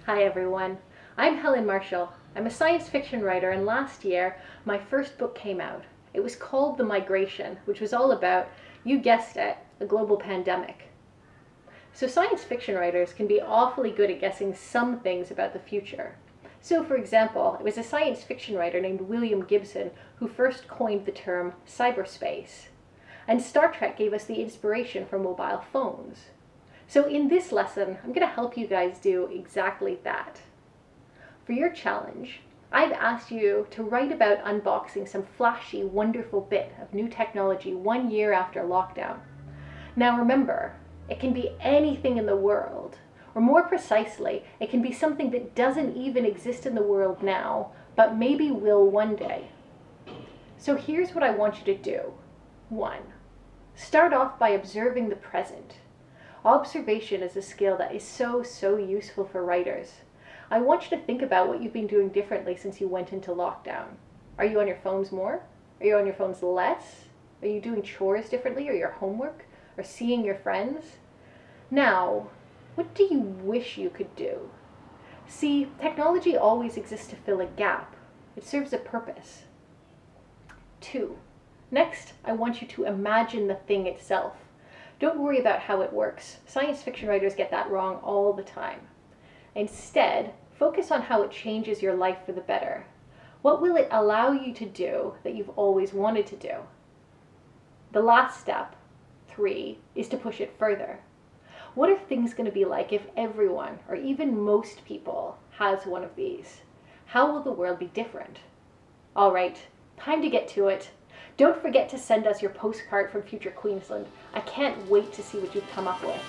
Hi everyone, I'm Helen Marshall. I'm a science fiction writer, and last year my first book came out. It was called The Migration, which was all about, you guessed it, a global pandemic. So science fiction writers can be awfully good at guessing some things about the future. So for example, it was a science fiction writer named William Gibson who first coined the term cyberspace. And Star Trek gave us the inspiration for mobile phones. So in this lesson, I'm going to help you guys do exactly that. For your challenge, I've asked you to write about unboxing some flashy, wonderful bit of new technology 1 year after lockdown. Now remember, it can be anything in the world, or more precisely, it can be something that doesn't even exist in the world now, but maybe will one day. So here's what I want you to do. 1. Start off by observing the present. Observation is a skill that is so useful for writers. I want you to think about what you've been doing differently since you went into lockdown. Are you on your phones more? Are you on your phones less? Are you doing chores differently, or your homework, or seeing your friends? Now, what do you wish you could do? See, technology always exists to fill a gap. It serves a purpose. 2. Next, I want you to imagine the thing itself. Don't worry about how it works. Science fiction writers get that wrong all the time. Instead, focus on how it changes your life for the better. What will it allow you to do that you've always wanted to do? The last step, 3, is to push it further. What are things going to be like if everyone, or even most people, has one of these? How will the world be different? All right, time to get to it. Don't forget to send us your postcard from future Queensland. I can't wait to see what you've come up with.